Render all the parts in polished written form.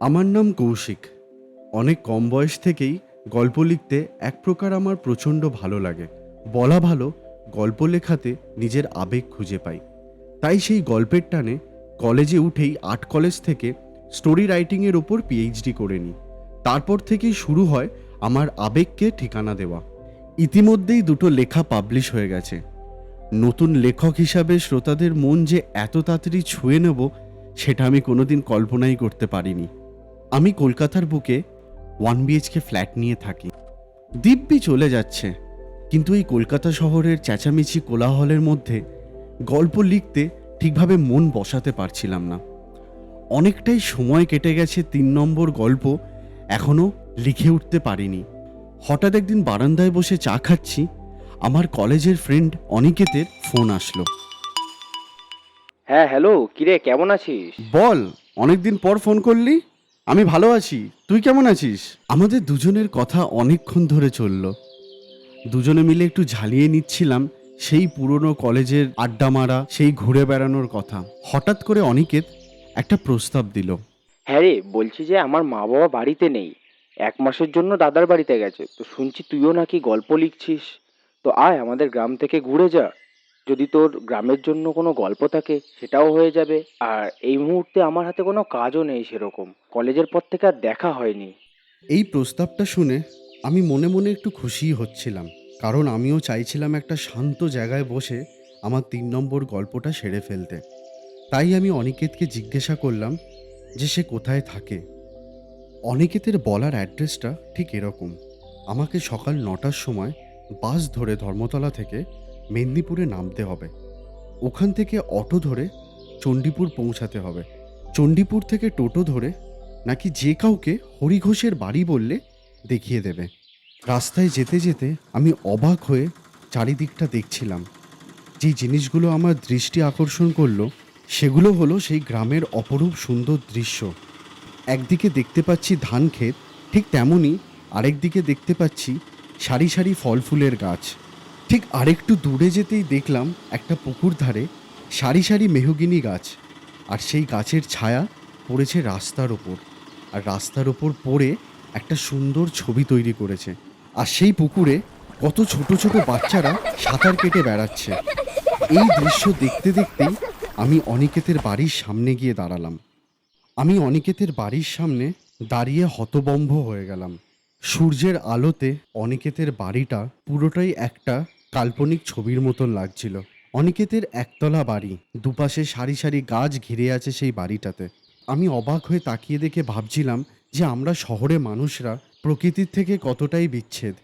আমার নাম কৌশিক। অনেক কম বয়স থেকেই গল্প লিখতে এক প্রকার আমার প্রচণ্ড ভালো লাগে। বলা ভালো, গল্প লেখাতে নিজের আবেগ খুঁজে পাই। তাই সেই গল্পের টানে কলেজে উঠেই আর্ট কলেজ থেকে স্টোরি রাইটিংয়ের ওপর পিএইচডি করে নিই। তারপর থেকেই শুরু হয় আমার আবেগকে ঠিকানা দেওয়া। ইতিমধ্যেই দুটো লেখা পাবলিশ হয়ে গেছে। নতুন লেখক হিসাবে শ্রোতাদের মন যে এত তাড়াতাড়ি ছুঁয়ে নেব, সেটা আমি কোনোদিন কল্পনাই করতে পারিনি। আমি কলকাতার বুকে 1 BHK ফ্ল্যাট নিয়ে থাকি। দিব্যি চলে যাচ্ছে, কিন্তু এই কলকাতা শহরের চেঁচামেচি কোলাহলের মধ্যে গল্প লিখতে ঠিকভাবে মন বসাতে পারছিলাম না। অনেকটাই সময় কেটে গেছে, 3 নম্বর গল্প এখনও লিখে উঠতে পারিনি। হঠাৎ একদিন বারান্দায় বসে চা খাচ্ছি, আমার কলেজের ফ্রেন্ড অনিকেতের ফোন আসলো। হ্যাঁ, হ্যালো, কিরে কেমন আছিস? বল, অনেকদিন পর ফোন করলি। আমি ভালো আছি, তুই কেমন আছিস? আমাদের দুজনের কথা অনেকক্ষণ ধরে চলল। দুজনে মিলে একটু ঝালিয়ে নিচ্ছিলাম সেই পুরনো কলেজের আড্ডা মারা, সেই ঘুরে বেড়ানোর কথা। হঠাৎ করে অনিকেত একটা প্রস্তাব দিল। হ্যাঁ রে, বলছি যে আমার মা বাবা বাড়িতে নেই। 1 মাসের জন্য দাদার বাড়িতে গেছে। তো শুনছি তুইও নাকি গল্প লিখছিস। তো আয় আমাদের গ্রাম থেকে ঘুরে যা। যদি তোর গ্রামের জন্য কোনো গল্প থাকে সেটাও হয়ে যাবে। আর এই মুহূর্তে আমার হাতে কোনো কাজও নেই সেরকম। কলেজের পর থেকে আর দেখা হয়নি। এই প্রস্তাবটা শুনে আমি মনে মনে একটু খুশিই হচ্ছিলাম, কারণ আমিও চাইছিলাম একটা শান্ত জায়গায় বসে আমার 3 নম্বর গল্পটা সেরে ফেলতে। তাই আমি অনিকেতকে জিজ্ঞাসা করলাম যে সে কোথায় থাকে। অনিকেতের বলার অ্যাড্রেসটা ঠিক এরকম: আমাকে সকাল 9টার সময় বাস ধরে ধর্মতলা থেকে মেদিনীপুরে নামতে হবে। ওখান থেকে অটো ধরে চণ্ডীপুর পৌঁছাতে হবে। চণ্ডীপুর থেকে টোটো ধরে নাকি যে কাউকে হরিঘোষের বাড়ি বললে দেখিয়ে দেবে। রাস্তায় যেতে যেতে আমি অবাক হয়ে চারিদিকটা দেখছিলাম। যেই জিনিসগুলো আমার দৃষ্টি আকর্ষণ করলো সেগুলো হলো সেই গ্রামের অপরূপ সুন্দর দৃশ্য। একদিকে দেখতে পাচ্ছি ধান ক্ষেত, ঠিক তেমনই আরেকদিকে দেখতে পাচ্ছি সারি সারি ফল ফুলের গাছ। ঠিক আরেকটু দূরে যেতেই দেখলাম একটা পুকুর ধারে সারি সারি মেহগিনি গাছ, আর সেই গাছের ছায়া পড়েছে রাস্তার ওপর, আর রাস্তার ওপর পড়ে একটা সুন্দর ছবি তৈরি করেছে। আর সেই পুকুরে কত ছোট ছোট বাচ্চারা সাঁতার কেটে বেড়াচ্ছে। এই দৃশ্য দেখতে দেখতেই আমি অনিকেতের বাড়ির সামনে গিয়ে দাঁড়ালাম। আমি অনিকেতের বাড়ির সামনে দাঁড়িয়ে হতবম্ব হয়ে গেলাম। সূর্যের আলোতে অনিকেতের বাড়িটা পুরোটাই একটা কাল্পনিক ছবির মতন লাগছিল। অনিকেতের একতলা বাড়ি, দুপাশে সারি সারি গাছ ঘিরে আছে সেই বাড়িটাতে। আমি অবাক হয়ে তাকিয়ে দেখে ভাবছিলাম যে আমরা শহরে মানুষরা প্রকৃতির থেকে কতটাই বিচ্ছেদ।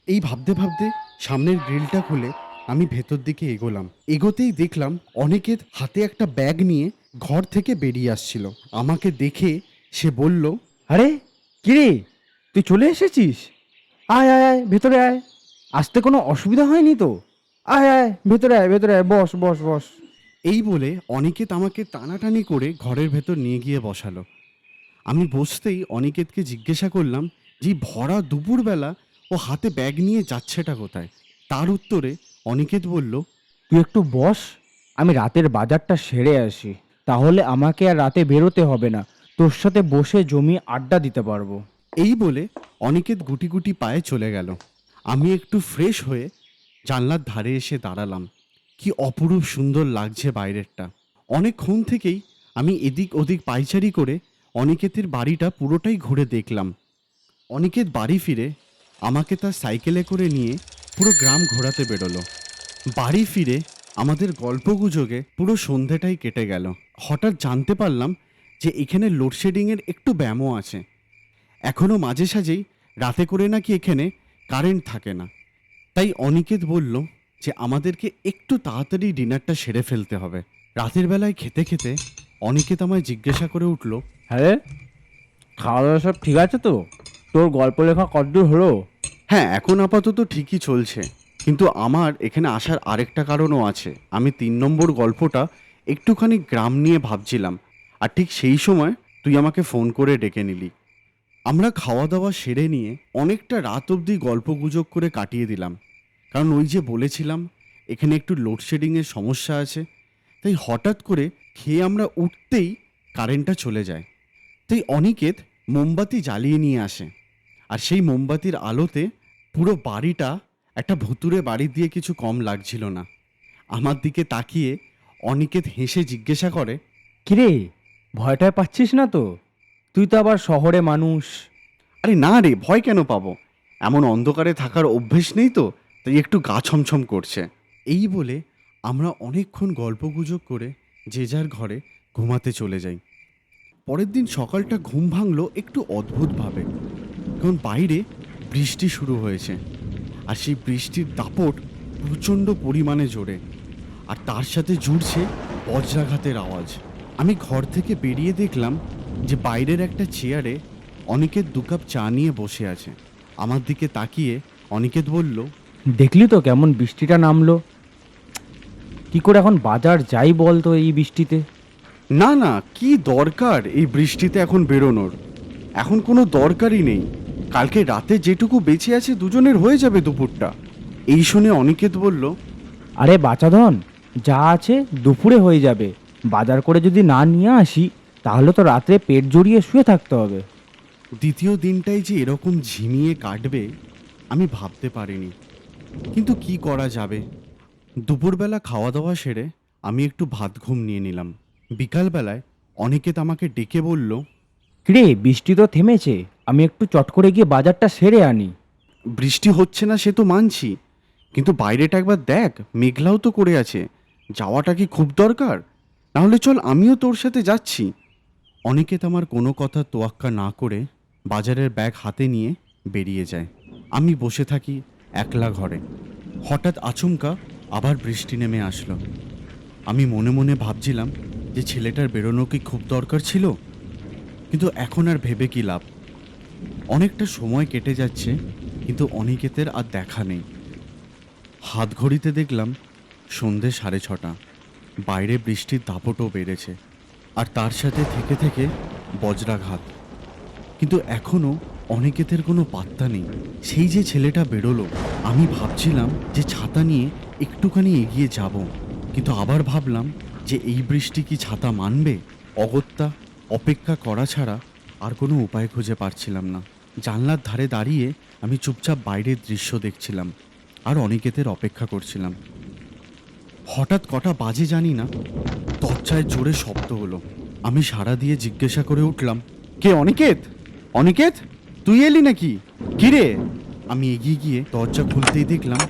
এই ভাবতে ভাবতে সামনের গ্রিলটা খুলে আমি ভেতর দিকে এগোলাম। এগোতেই দেখলাম অনিকেত হাতে একটা ব্যাগ নিয়ে ঘর থেকে বেরিয়ে আসছিল। আমাকে দেখে সে বলল, আরে কিরে, তুই চলে এসেছিস? আয় আয় আয়, ভেতরে আয়। আসতে কোনো অসুবিধা হয়নি তো? আয় আয়, ভেতরে আয়, ভেতরে আয়, বস বস বস। এই বলে অনিকেত আমাকে টানাটানি করে ঘরের ভেতর নিয়ে গিয়ে বসালো। আমি বসতেই অনিকেতকে জিজ্ঞাসা করলাম যে এই ভরা দুপুরবেলা ও হাতে ব্যাগ নিয়ে যাচ্ছেটা কোথায়। তার উত্তরে অনিকেত বলল, তুই একটু বস, আমি রাতের বাজারটা সেরে আসি। তাহলে আমাকে আর রাতে বেরোতে হবে না, তোর সাথে বসে জমি আড্ডা দিতে পারবো। এই বলে অনিকেত গুটি গুটি পায়ে চলে গেল। আমি একটু ফ্রেশ হয়ে জানলার ধারে এসে দাঁড়ালাম। কি অপরূপ সুন্দর লাগছে বাইরেরটা। অনেকক্ষণ থেকেই আমি এদিক ওদিক পাইচারি করে অনিকেতের বাড়িটা পুরোটাই ঘুরে দেখলাম। অনিকেত বাড়ি ফিরে আমাকে তার সাইকেলে করে নিয়ে পুরো গ্রাম ঘোরাতে বেরোলো। বাড়ি ফিরে আমাদের গল্পগুজবে পুরো সন্ধেটাই কেটে গেল। হঠাৎ জানতে পারলাম যে এখানে লোডশেডিংয়ের একটু ব্যায়ামও আছে। এখনও মাঝে সাঝেই রাতে করে নাকি এখানে কারেন্ট থাকে না। তাই অনিকেত বলল যে আমাদেরকে একটু তাড়াতাড়ি ডিনারটা সেরে ফেলতে হবে। রাতের বেলায় খেতে খেতে অনিকেত আমায় জিজ্ঞাসা করে উঠল, হ্যাঁ রে, খাওয়া দাওয়া সব ঠিক আছে তো? তোর গল্প লেখা কতদূর হলো? হ্যাঁ, এখন আপাতত ঠিকই চলছে, কিন্তু আমার এখানে আসার আরেকটা কারণও আছে। আমি 3 নম্বর গল্পটা একটুখানি গ্রাম নিয়ে ভাবছিলাম, আর ঠিক সেই সময় তুই আমাকে ফোন করে ডেকে নিলি। আমরা খাওয়া দাওয়া সেরে নিয়ে অনেকটা রাত অবধি গল্পগুজব করে কাটিয়ে দিলাম, কারণ ওই যে বলেছিলাম এখানে একটু লোডশেডিংয়ের সমস্যা আছে। তাই হঠাৎ করে খেয়ে আমরা উঠতেই কারেন্টটা চলে যায়। তাই অনিকেত মোমবাতি জ্বালিয়ে নিয়ে আসে। আর সেই মোমবাতির আলোতে পুরো বাড়িটা একটা ভুতুড়ে বাড়ি দিয়ে কিছু কম লাগছিল না। আমার দিকে তাকিয়ে অনিকেত হেসে জিজ্ঞাসা করে, কিরে, ভয়টায় পাচ্ছিস না তো? তুই তো আবার শহরে মানুষ। আরে না রে, ভয় কেন পাবো? এমন অন্ধকারে থাকার অভ্যেস নেই তো, তাই একটু গা ছমছম করছে। এই বলে আমরা অনেকক্ষণ গল্পগুজব করে যে যার ঘরে ঘুমাতে চলে যাই। পরের দিন সকালটা ঘুম ভাঙলো একটু অদ্ভুতভাবে, কারণ বাইরে বৃষ্টি শুরু হয়েছে। আর সেই বৃষ্টির দাপট প্রচণ্ড পরিমাণে জোরে, আর তার সাথে জুড়ছে বজ্রাঘাতের আওয়াজ। আমি ঘর থেকে বেরিয়ে দেখলাম যে বাইরের একটা চেয়ারে অনিকেত 2 কাপ চা নিয়ে বসে আছে। আমার দিকে তাকিয়ে অনিকেত বলল, দেখলি তো কেমন বৃষ্টিটা নামলো? কি করে এখন বাজার যাই বল তো এই বৃষ্টিতে? না না, কি দরকার এই বৃষ্টিতে এখন বেরোনোর? এখন কোনো দরকারই নেই। কালকে রাতে যেটুকু বেঁচে আছে দুজনের হয়ে যাবে দুপুরটা। এই শুনে অনিকেত বলল, আরে বাচাধন, যা আছে দুপুরে হয়ে যাবে। বাজার করে যদি না নিয়ে আসি তাহলে তো রাত্রে পেট জড়িয়ে শুয়ে থাকতে হবে। দ্বিতীয় দিনটাই যে এরকম ঝিমিয়ে কাটবে আমি ভাবতে পারিনি, কিন্তু কি করা যাবে। দুপুরবেলা খাওয়া দাওয়া সেরে আমি একটু ভাত ঘুম নিয়ে নিলাম। বিকালবেলায় অনিকেত আমাকে ডেকে বলল, কিরে, বৃষ্টি তো থেমেছে, আমি একটু চট করে গিয়ে বাজারটা সেরে আনি। বৃষ্টি হচ্ছে না সে তো মানছি, কিন্তু বাইরেটা একবার দেখ, মেঘলাও তো করে আছে। যাওয়াটা কি খুব দরকার? নাহলে চল, আমিও তোর সাথে যাচ্ছি। অনিকেত আমার কোনো কথা তোয়াক্কা না করে বাজারের ব্যাগ হাতে নিয়ে বেরিয়ে যায়। আমি বসে থাকি একলা ঘরে। হঠাৎ আচমকা আবার বৃষ্টি নেমে আসলো। আমি মনে মনে ভাবছিলাম যে ছেলেটার বেরোনো কি খুব দরকার ছিল, কিন্তু এখন আর ভেবে কি লাভ। অনেকটা সময় কেটে যাচ্ছে, কিন্তু অনিকেতের আর দেখা নেই। হাত ঘড়িতে দেখলাম সন্ধে 6:30। বাইরে বৃষ্টির দাপটও বেড়েছে, আর তার সাথে থেকে থেকে বজ্রাঘাত। কিন্তু এখনও অনিকেতের কোনো পাত্তা নেই। সেই যে ছেলেটা বেরোলো, আমি ভাবছিলাম যে ছাতা নিয়ে একটুখানি এগিয়ে যাব, কিন্তু আবার ভাবলাম যে এই বৃষ্টি কি ছাতা মানবে? অগত্যা অপেক্ষা করা ছাড়া আর কোনো উপায় খুঁজে পাচ্ছিলাম না। জানলার ধারে দাঁড়িয়ে আমি চুপচাপ বাইরের দৃশ্য দেখছিলাম আর অনিকেতের অপেক্ষা করছিলাম। হঠাৎ কটা বাজে জানি না, দরজায় জোরে শব্দ হলো। আমি সাড়া দিয়ে জিজ্ঞাসা করে উঠলাম, কে? অনিকেত? অনিকেত, তুই এলি নাকি? কি রে? আমি এগিয়ে গিয়ে দরজা খুলতেই দেখলাম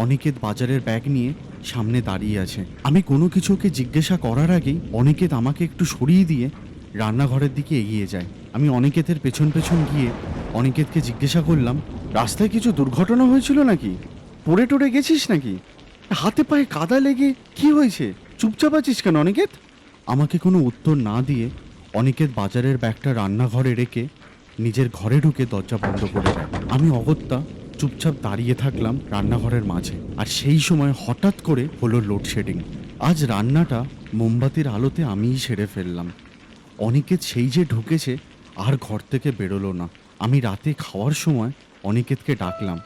অনিকেত বাজারের ব্যাগ নিয়ে সামনে দাঁড়িয়ে আছে। আমি কোনো কিছুকে জিজ্ঞাসা করার আগেই অনিকেত আমাকে একটু সরিয়ে দিয়ে রান্নাঘরের দিকে এগিয়ে যায়। আমি অনিকেতের পেছন পেছন গিয়ে অনিকেতকে জিজ্ঞাসা করলাম, রাস্তায় কিছু দুর্ঘটনা হয়েছিল নাকি? পড়ে টরে গেছিস নাকি? হাতে পায়ে কাদা লেগে কি হয়েছে? চুপচাপ আছিস কেন অনিকেত? আমাকে কোনো উত্তর না দিয়ে অনিকেত বাজারের ব্যাগটা রান্নাঘরে রেখে নিজের ঘরে ঢুকে দরজা বন্ধ করে দেয়। আমি অগত্যা চুপচাপ দাঁড়িয়ে থাকলাম রান্নাঘরের মাঝে। আর সেই সময় হঠাৎ করে হলো লোডশেডিং। আজ রান্নাটা মোমবাতির আলোতে আমিই সেরে ফেললাম। অনিকেত সেই যে ঢুকেছে আর ঘর থেকে বেরোলো না। আমি রাতে খাওয়ার সময় অনিকেতকে ডাকলাম,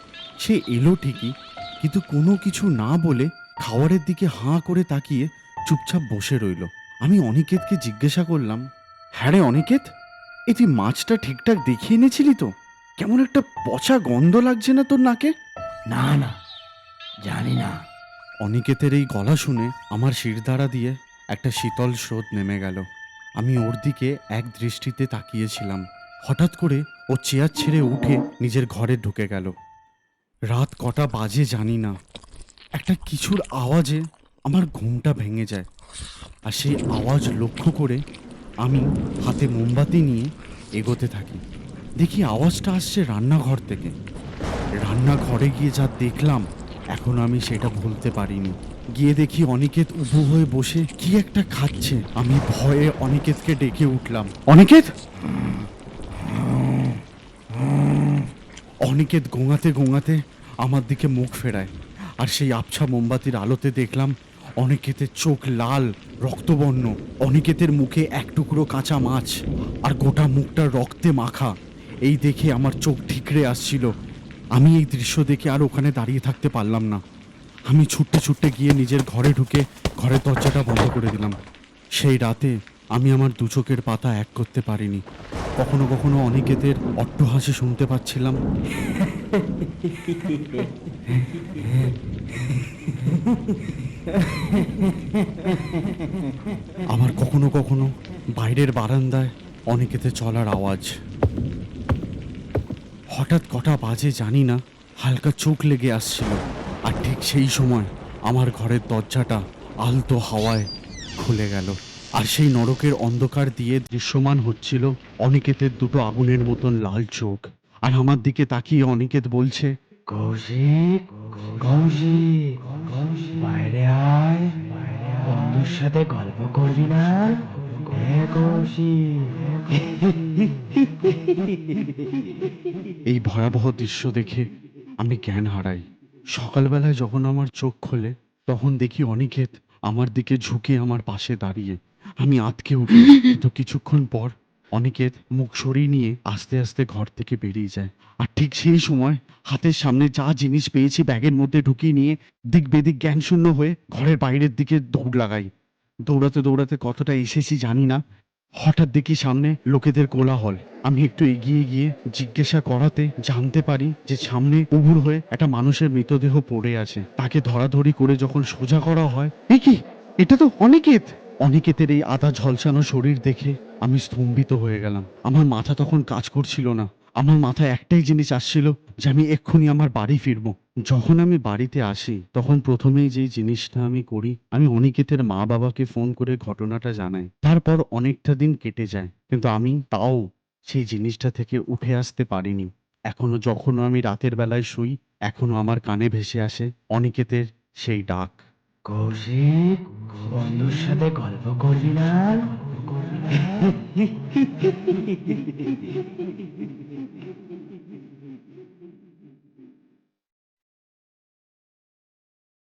সে এলো ঠিকই, কিন্তু কোনো কিছু না বলে খাওয়ারের দিকে হাঁ করে তাকিয়ে চুপচাপ বসে রইল। আমি অনিকেতকে জিজ্ঞাসা করলাম, হ্যাঁ রে অনিকেত, এই তুই মাছটা ঠিকঠাক দেখিয়ে এনেছিলি তো? কেমন একটা পচা গন্ধ লাগছে না তোর নাকে? না না, জানি না। অনিকেতের এই গলা শুনে আমার শিরদাঁড়া দিয়ে একটা শীতল স্রোত নেমে গেল। আমি ওর দিকে এক দৃষ্টিতে তাকিয়েছিলাম। হঠাৎ করে ও চেয়ার ছেড়ে উঠে নিজের ঘরে ঢুকে গেল। রাত কটা বাজে জানি না, একটা কিছুর আওয়াজে আমার ঘুমটা ভেঙে যায়। আর সেই আওয়াজ লক্ষ্য করে আমি হাতে মোমবাতি নিয়ে এগোতে থাকি। দেখি আওয়াজটা আসছে রান্নাঘর থেকে। রান্নাঘরে গিয়ে যা দেখলাম এখনো আমি সেটা ভুলতে পারিনি। গিয়ে দেখি অনিকেত উবু হয়ে বসে কি একটা খাচ্ছে। আমি ভয়ে অনিকেতকে ডেকে উঠলাম, অনিকেত! অনিকেত গোঙাতে গোঙাতে আমার দিকে মুখ ফেরায়, আর সেই আবছা মোমবাতির আলোতে দেখলাম অনিকেতের চোখ লাল রক্তবর্ণ। অনিকেতের মুখে এক টুকরো কাঁচা মাছ, আর গোটা মুখটা রক্তে মাখা। এই দেখে আমার চোখ ঠিকরে আসছিল। আমি এই দৃশ্য দেখে আর ওখানে দাঁড়িয়ে থাকতে পারলাম না। আমি ছুটতে ছুটতে গিয়ে নিজের ঘরে ঢুকে ঘরের দরজাটা বন্ধ করে দিলাম। সেই রাতে আমি আমার দু চোখের পাতা এক করতে পারিনি। কখনো কখনো অনিকেতের অট্টহাসি শুনতে পাচ্ছিলাম। আবার কখনো কখনো বাইরের বারান্দায় অনিকেতে চলার আওয়াজ। হঠাৎ কটা বাজে জানি না, হালকা চোখ লেগে আসছিল। আর ঠিক সেই সময় আমার ঘরের দরজাটা আলতো হাওয়ায় খুলে গেল। আর সেই নরকের অন্ধকার দিয়ে দৃশ্যমান হচ্ছিল অনিকেতের দুটো আগুনের মতন লাল চোখ। আর আমার দিকে তাকিয়ে অনিকেত বলছে, কৌশিক, কৌশিক, বাইরে আয়, বন্ধুর সাথে গল্প করবি না? হে কৌশিক। এই ভয়াবহ দৃশ্য দেখে আমি জ্ঞান হারাই। সকালবেলায় যখন আমার চোখ খোলে তখন দেখি অনিকেত আমার দিকে ঝুঁকে আমার পাশে দাঁড়িয়ে। আমি আঁতকে উঠি, কিন্তু কিছুক্ষণ পর অনিকেত মুখ সরিয়ে নিয়ে আস্তে আস্তে ঘর থেকে বেরিয়ে যায়। আর ঠিক সেই সময় হাতের সামনে যা জিনিস পেয়েছি ব্যাগের মধ্যে ঢুকিয়ে নিয়ে দিক বেদিক জ্ঞানশূন্য হয়ে ঘরের বাইরের দিকে দৌড় লাগাই। দৌড়াতে দৌড়াতে কতটা এসেছি জানি না, হঠাৎ দেখি সামনে লোকেদের কোলাহল। আমি একটু এগিয়ে গিয়ে জিজ্ঞাসা করাতে জানতে পারি যে সামনে উবুর হয়ে একটা মানুষের মৃতদেহ পড়ে আছে। তাকে ধরাধরি করে যখন সোজা করা হয়, এ কি, এটা তো অনিকেত! অনিকেতের এই আধা ঝলসানো শরীর দেখে আমি স্তম্ভিত হয়ে গেলাম। আমার মাথা তখন কাজ করছিল না। আমার মাথায় একটাই জিনিস আসছিল যে আমি এক্ষুনি আমার বাড়ি ফিরবো। যখন আমি বাড়িতে আসি তখন প্রথমেই যে জিনিসটা আমি করি, আমি অনিকেতের মা বাবাকে ফোন করে ঘটনাটা জানাই। তারপর অনেকটা দিন কেটে যায়, কিন্তু আমি তাও সেই জিনিসটা থেকে উঠে আসতে পারিনি। এখনো যখন আমি রাতের বেলায় শুই, এখনো আমার কানে ভেসে আসে অনিকেতের সেই ডাক। কৌশিক, বন্ধুর সাথে গল্প করবি না?